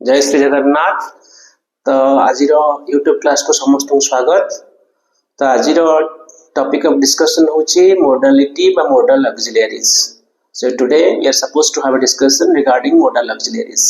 जय श्री जगन्नाथ। तो आज यूट्यूब क्लास को समस्त स्वागत। तो आज टॉपिक ऑफ डिस्कशन होची modality by modal auxiliaries. So today we are supposed to have a discussion regarding modal auxiliaries.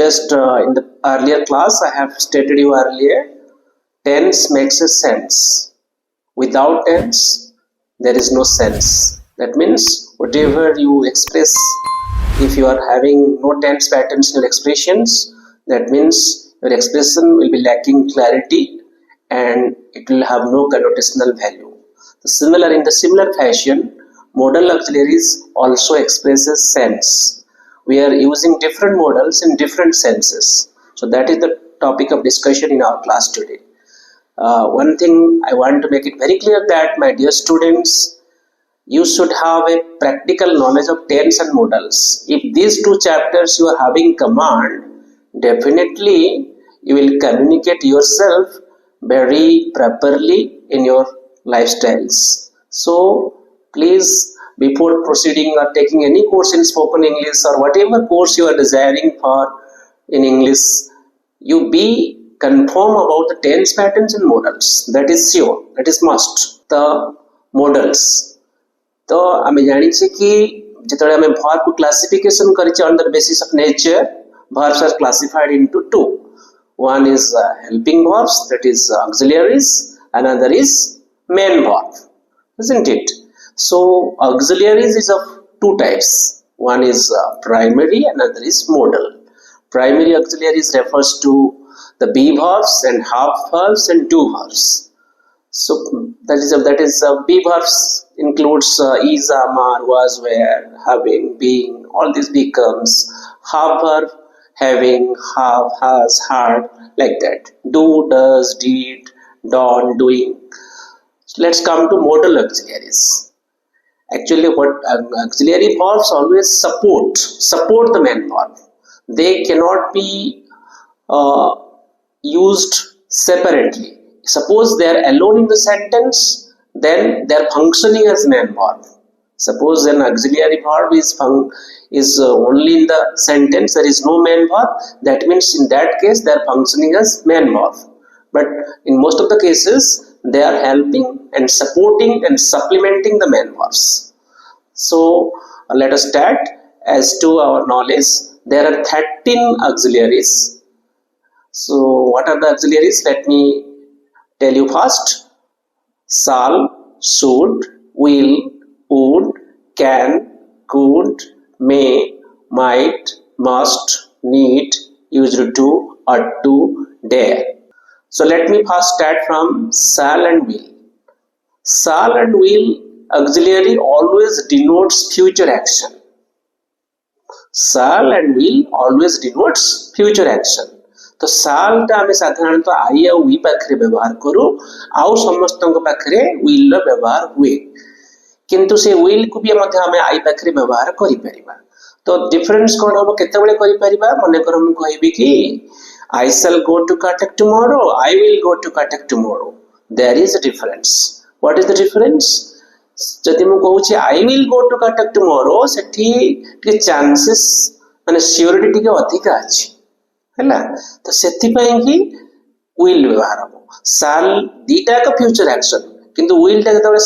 Just in the earlier class I have stated you earlier, tense makes a sense. Without tense there is no sense. That means whatever you express, if you are having no tense patterns in your expressions, that means your expression will be lacking clarity and it will have no connotational value. So in the similar fashion, modal auxiliaries also expresses sense. We are using different modals in different senses. So that is the topic of discussion in our class today. One thing I want to make it very clear that my dear students, you should have a practical knowledge of tense and modals. If these two chapters you are having command, definitely you will communicate yourself very properly in your lifestyles. So please, before proceeding or taking any course in spoken English or whatever course you are desiring for in English, you be confirm about the tense patterns and modals. That is sure, that is must. The modals, तो आमे जानी छे कि जेतले आमे verb को classification करिचे under basis of nature, verbs are classified into two. One is helping verbs, that is auxiliaries, another is main verb, isn't it? So auxiliaries is of two types. One is primary, another is modal. Primary auxiliaries refers to the be verbs and have verbs and do verbs. So that is be verbs includes is, are, was, were, having, being. All this becomes have verb, having, have, has, had, like that. Do, does, did, done, doing. So let's come to modal auxiliaries. Actually, what auxiliary verbs always support the main verb. They cannot be used separately. Suppose they are alone in the sentence, then they are functioning as main verb. Suppose an auxiliary verb is only in the sentence, there is no main verb, that means in that case they are functioning as main verb. But in most of the cases, they are helping and supporting and supplementing the main verbs. So let us start. As to our knowledge, there are 13 auxiliaries. So what are the auxiliaries? Let me tell you first. Shall, should, will, would, can, could, may, might, must, need, used to, ought to, dare. So let me first start from shall and will. Shall and will auxiliary always denotes future action. Shall and will always denotes future action. तो साल टा आमे साधारणतः आई आ we पाखरे व्यवहार करू, आउ समस्तक पाखरे विल रो व्यवहार हुए, किंतु से विल को भी मध्य आमे आई पाखरे व्यवहार करि परिबा. तो डिफरेंस कोन हो केते बेले करि परिबा? मने कर हम कहबी कि I shall go to Cuttack tomorrow, I will go to Cuttack tomorrow. There is a difference. What is the difference? जदि मु कहू छी I will go to Cuttack tomorrow, सेठी के चांसेस माने सियोरिटी टिके अधिक अछि हैला. तो सेथि पय कि विल व्यवहार हो. साल दीटा का फ्यूचर एक्शन, किंतु विल टा जतबे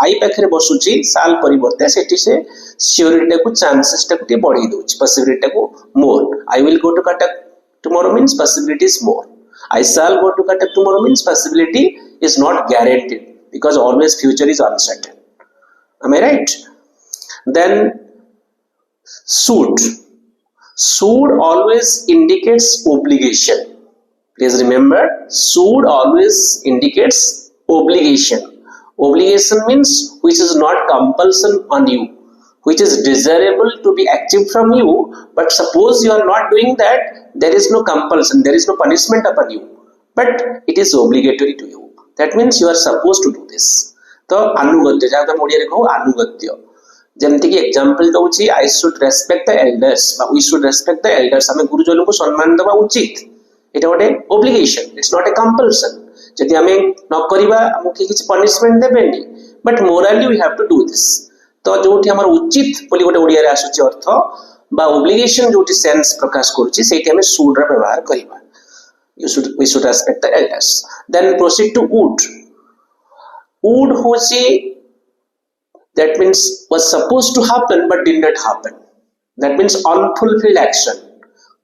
आई पाखरे बसुची साल परिवर्ते सेठी से सियोरिटी को चांसेस टा को बढ़ी दोछि, पॉसिबिलिटी को more. I will go to Cuttack tomorrow means possibility is more. I shall go to Cuttack tomorrow means possibility is not guaranteed, because always future is uncertain. Am I right? Then should. Should always indicates obligation. Please remember, should always indicates obligation. Obligation means which is not compulsion on you, which is desirable to be achieved from you, but suppose you are not doing that, there is no compulsion, there is no punishment upon you, but it is obligatory to you. That means you are supposed to do this. तो अनुगत्य, जहाँ हम ओडिया रे कहू अनुगत्य. जेमति कि example दउची, I should respect the elders, we should respect the elders. हमें गुरुजनों को सम्मान देवा उचित. एटा गोटे obligation, it's not a compulsion. जदि हमें न करिबा हमके किछ punishment देबेनी, but morally we have to do this. तो जोठी हमर उचित बोली गोटे ओडिया रे आसुची अर्थ, बा obligation जोटी सेंस प्रकाश करूची सेठी हमें should रा व्यवहार करिबा we should respect the elders. Then proceed to would. Would होची that means was supposed to happen but did not happen. That means unfulfilled action.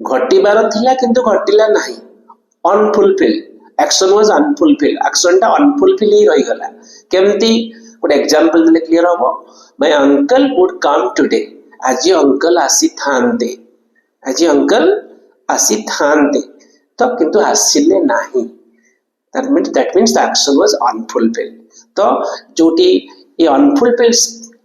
घटिबार थिला किंतु घटिला नाही. Unfulfilled action was unfulfilled. Action टा unfulfilled ही रही गला. केमती ଗୋଟେ एग्जांपल देले क्लियर होबो. My uncle would come today. आज अंकल आसी थांते. आज अंकल आसी थांते. तो किंतु आसिले नाही. That means the action was unfulfilled. तो जोटी ये unfulfilled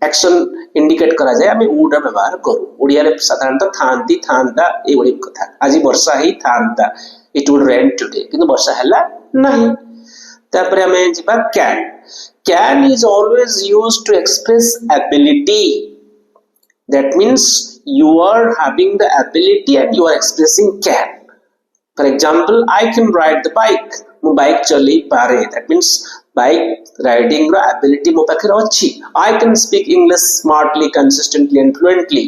action इंडिकेट करा जाए हमें would व्यवहार करू. ओडिया रे साधारणतः थांती थांता ए ओडी कथा. आज वर्षा ही थांता. It would rain today. किंतु वर्षा हला नहीं. तापरे हमें जिबा can. Can is always used to express ability. That means you are having the ability and you are expressing can. For example, I can ride the bike. Mo bike chali pare. That means bike riding ro ability mo pakhre achi. I can speak English smartly, consistently and fluently.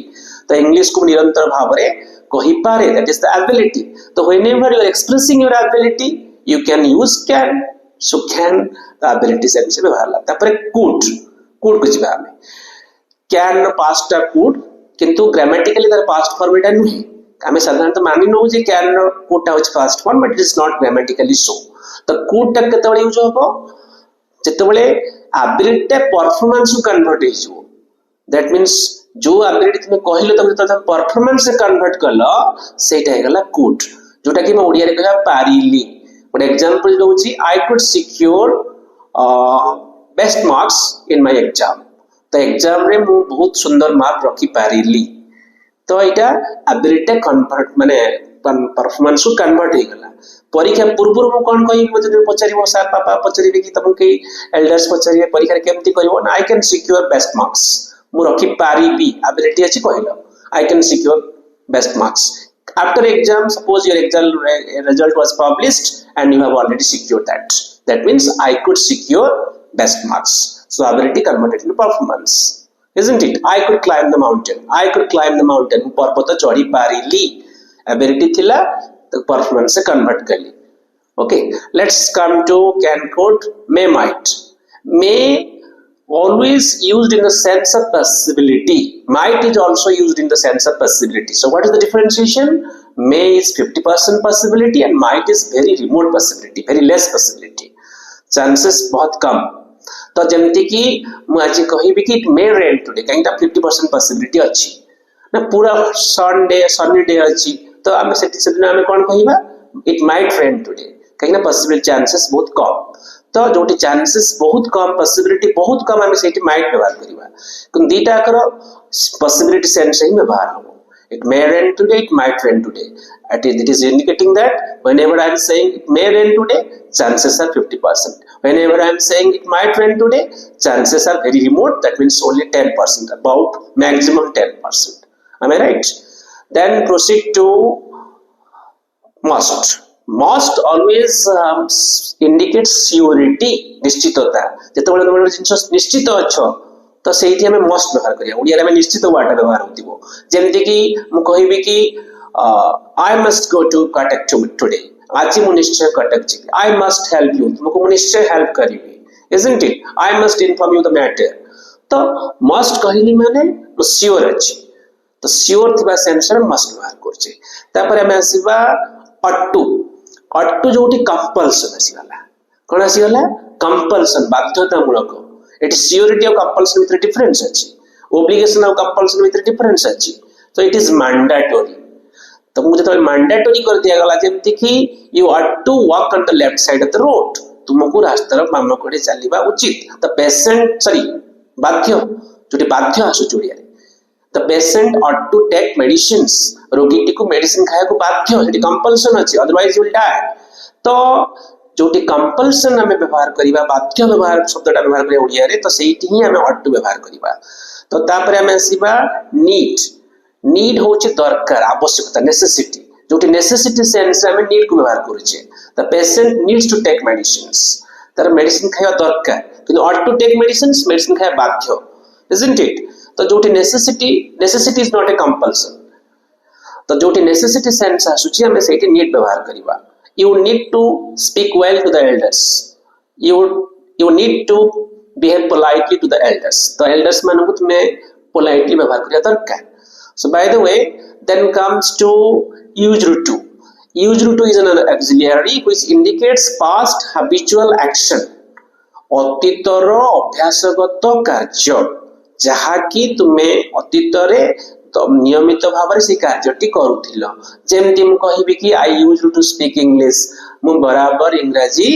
The English ko nirantar bhavare kahi pare. That is the ability. So whenever you are expressing your ability, you can use can. So can the ability sense में बाहर लाता है पर could कुछ भी हमें can past टा could किंतु grammatically दर past form इटा नहीं हमें साधारणतः मानी न हो जे can could टा उच past form but it is not grammatically so तो could टा कितना बड़े यूज़ होगा जितने बड़े ability टा performance को convert है जो that means जो ability तुम्हें कहीं लो तब performance से convert कर लो सही टाइगर ला could जो टाइगर में ओडिया रे कहा पारीली But example होची I could secure best marks in my exam. तो exam रे मु बहुत सुंदर मार्क रखी पारिली. तो इटा ability convert माने performance को convert ही गला. परीक्षा पूर्व मु कौन कही मुझे पचारी वो सार पापा पचारी भी कि तब के elders पचारी परीक्षा केमती करिवो I can secure best marks. मु रखी पारिबी ability अछि कहिलो. I can secure best marks. After exam, suppose your exam result was published and you have already secured that. That means I could secure best marks. So ability converted into performance. Isn't it? I could climb the mountain. I could climb the mountain. Parvata chori parili. Ability thila, the performance se convert kali. Okay. Let's come to can could may might. May always used in the sense of possibility. Might is also used in the sense of possibility. So what is the differentiation? May is 50% possibility and might is very remote possibility, very less possibility. Chances बहुत कम. तो जमती कि मुझे कहीं भी कि it may rain today. कहीं तक 50% possibility अच्छी. ना पूरा sunny day अच्छी. तो हमें से दिन हमें कौन कहीं बा? It might rain today. कहीं ना possible chances बहुत कम. तो जोटी chances बहुत कम possibility बहुत कम हमें सेठी might व्यवहार करिबा कुन दीटा करो possibility sense ही व्यवहार हो it may rain today it might rain today it is indicating that whenever I am saying it may rain today chances are 50% whenever I am saying it might rain today chances are very remote that means only 10% about maximum 10% am I right then proceed to must always indicates surety निश्चितता जेतेबेले तोमर जिंस निश्चित अछो तो सेठी हमें must व्यवहार करिया ओडिया रे हमें निश्चित वाटा व्यवहार होतिबो जेमति कि मु कहिबी कि I must go to Concord today आज मु निश्चय कटक जी I must help you तुमको मु निश्चय help करिबी isn't it I must inform you the matter तो must कहिली माने श्योर अछि तो श्योर थिबा सेंस रे मस्ट व्यवहार करछि तापर हमें आसीबा अट्टू जोटी कंपल्सन आसीगला कोन आसीगला कंपल्सन बाध्यतामूलक it surety of compulsion with difference अछि obligation of compulsion with difference अछि तो इट इज मैंडेटरी तो मुझे तो मैंडेटरी कर दिया गला जेमति कि you are to walk on the left side of the road तुमको रास्तार बाम कोडे चलीबा उचित द पेशेंट सॉरी बाध्य जोटी बाध्य आसु जोडिया the patient ought to take medicines रोगी टिको मेडिसिन खाया को बाध्य है कंपल्सन अछि अदरवाइज विल डाई तो जोटी कंपल्सन हमें व्यवहार करिबा बाध्य व्यवहार शब्दटा व्यवहार करे ओडिया रे तो सेठी ही हमें ought to व्यवहार करिबा तो तापर हमें आसीबा नीड होछि दरकार आवश्यकता नेसेसिटी जोटी नेसेसिटी सेंस हमें नीड को व्यवहार करू छे the patient needs to take medicines तार मेडिसिन खाया दरकार किंतु ought to take medicines medicine खाया बाध्य isn't it तो जोटी necessity is not a compulsion तो जोटी नेसेसिटी सेंस आसुची हमें सेठी नीड व्यवहार करिबा you need to speak well to the elders you need to behave politely to the elders तो elders मानकु तुमे पोलाइटली व्यवहार करिया दरकार so by the way then comes to used to used to is an auxiliary which indicates past habitual action अतीतर अभ्यासगत कार्य जहा कि तुमे अतीत रे तो नियमित भाव से कार्यटी करूथिलो जेमती मु कहिबी कि I used to speak English मु बराबर इंग्रजी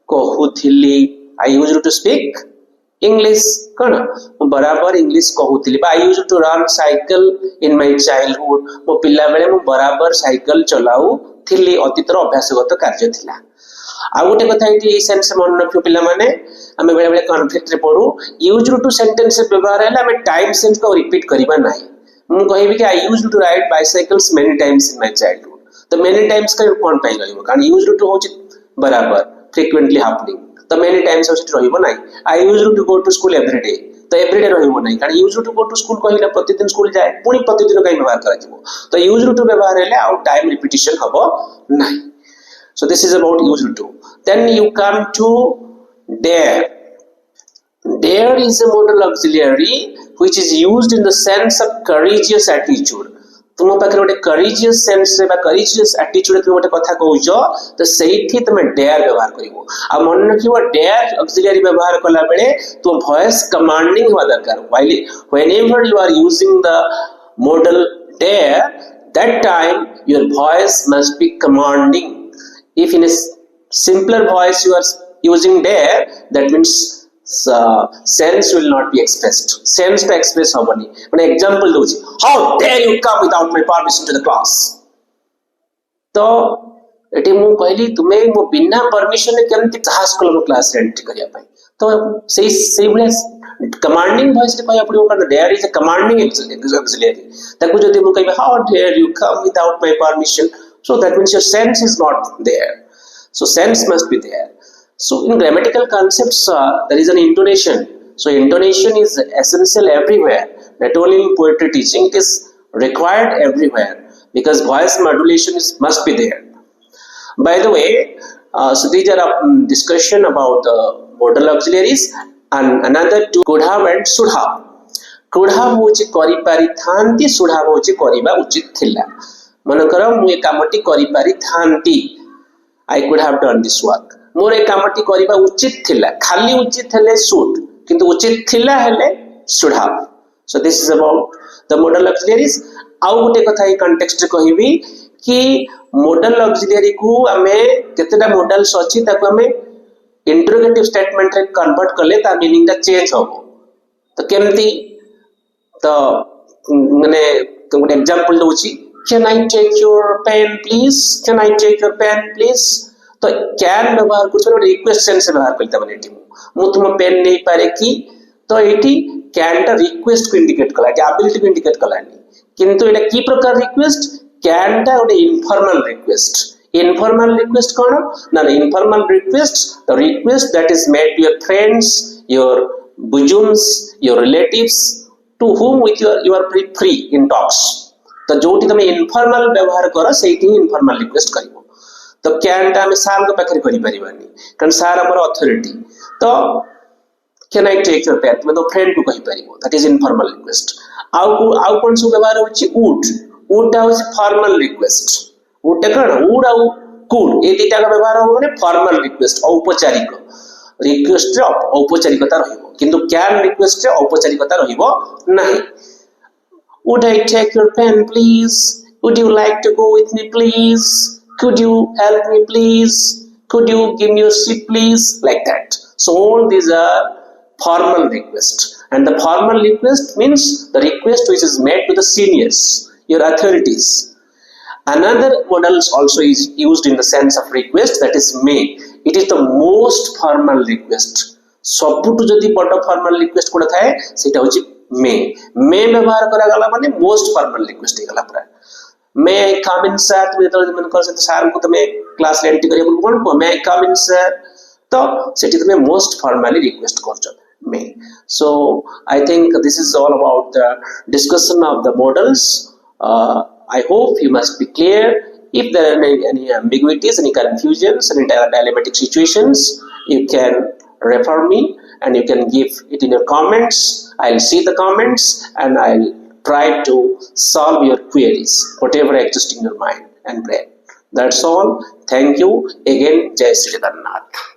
कहूथिली I used to speak English कौन मु बराबर इंग्लिश कहूथिली I used to run cycle in my childhood मो पिला बेले मु बराबर साइकिल चलाउथिली अतीतर अभ्यासगत कार्य थिला आ गोटे कथा एटी सेंस मन रखियो पिला माने हमें बेले बेले कॉन्फ्लिक्ट रे पढू यूज्ड टू सेंटेंस व्यवहार हैला हमें टाइम सेंस को रिपीट करबा नाही मु कहिबी कि I used to ride bicycles many times in my childhood तो मेनी टाइम्स का कोन पाई रहइबो कारण यूज्ड टू होची बराबर फ्रीक्वेंटली हैपनिंग तो मेनी टाइम्स होची रहइबो नाही I used to go to school every day तो एवरी डे रहइबो नाही कारण used to go to school कहिला प्रतिदिन स्कूल जाए पुनी प्रतिदिन कहीं व्यवहार करा जिवो तो यूज्ड टू व्यवहार हेले आउ टाइम रिपीटिशन हबो नाही so this is about used to then you come to dare is a modal auxiliary which is used in the sense of courageous attitude तुम पाखे गोटे courageous sense बा courageous attitude तुम गोटे कथा कहउछो तो सेठी तुम dare व्यवहार करिवो आ मन रखिवो dare auxiliary व्यवहार कला बेले तुम voice commanding होवा दरकार whenever you are using the modal dare that time your voice must be commanding if in a simpler voice you are using dare that means sense will not be expressed sense to express hobani one example doji how dare you come without my permission to the class तो eighty मु कहली तुमे मो बिना permission केमति class को class entry करिया पाई तो सेही भले कमांडिंग वॉइस रे कहया पड़ियो कारण there is a commanding auxiliary ताकू जदी मु कहबे how dare you come without my permission so that means your sense is not there so sense must be there so in grammatical concepts there is an intonation so intonation is essential everywhere not only in poetry teaching it is required everywhere because voice modulation must be there by the way so these are discussion about the modal auxiliaries and another two could have and should have could have होची करि पारि थांती should have होची करिबा उचित थिला मनकर मु ए कामटी करि पारि थांती I could have done this work more ए कामटी करिबा उचित थिला खाली उचित हेले शुड किंतु उचित थिला हेले should have so this is about the modal auxiliaries आउ गोटे कथा ए कॉन्टेक्स्ट रे कहिबी कि modal auxiliary को हमें केतेटा मॉडल्स अछि ताको हमें इंटरोगेटिव स्टेटमेंट रे कन्वर्ट करले ता मीनिंग ता चेंज होबो तो केमती तो माने गोटे example Dochi can I take your pen please can I take your pen please तो can व्यवहार करछ रिक्वेस्ट सेंस व्यवहार करता माने एटी मु तुम पेन नै पारे कि तो एटी can ता रिक्वेस्ट को इंडिकेट कला एबिलिटी को इंडिकेट कलानी किंतु एटा की प्रकार रिक्वेस्ट can ता ओटे इनफॉर्मल रिक्वेस्ट कोन ना informal request the request that is made to your friends your bosoms your relatives to whom with you are free in talks तो जोटी तमे इनफॉर्मल व्यवहार करो सेठी इनफॉर्मल रिक्वेस्ट करिवो तो कैन ता हम सार को पाखरे करि परिबानी कारण सार हमर अथॉरिटी तो can I take your pen तुमे तो फ्रेंड को कहि परिबो दैट इज इनफॉर्मल रिक्वेस्ट आउ कोन सु व्यवहार होची वुड ता इज फॉर्मल रिक्वेस्ट वुड कण वुड आउ कुड ए दिटा का व्यवहार हो माने फॉर्मल रिक्वेस्ट औपचारिक रिक्वेस्ट रे औपचारिकता रहिबो किंतु कैन रिक्वेस्ट रे औपचारिकता रहिबो नाही Would I take your pen, please? Would you like to go with me, please? Could you help me, please? Could you give me your seat, please? Like that. So all these are formal requests. And the formal request means the request which is made to the seniors, your authorities. Another modal also is used in the sense of request, that is may. It is the most formal request. सबुटु जदि बड़ formal request code थाए सेटा होची मे व्यवहार करा गला माने most formal request हे गला पूरा मे आई कम इन सर तुम तो मन कर से सर को तुम क्लास रे एंट्री करियो कोन को मे आई कम इन सर तो सेठी तुम मोस्ट फॉर्मली रिक्वेस्ट करछ मे so I think this is all about the discussion of the models I hope you must be clear. If there are any ambiguities, any confusions, any dilemmatic situations, you can refer me and you can give it in your comments. I'll see the comments and I'll try to solve your queries, whatever exists in your mind and brain. That's all. Thank you. Again, Jai Sri Jagannath.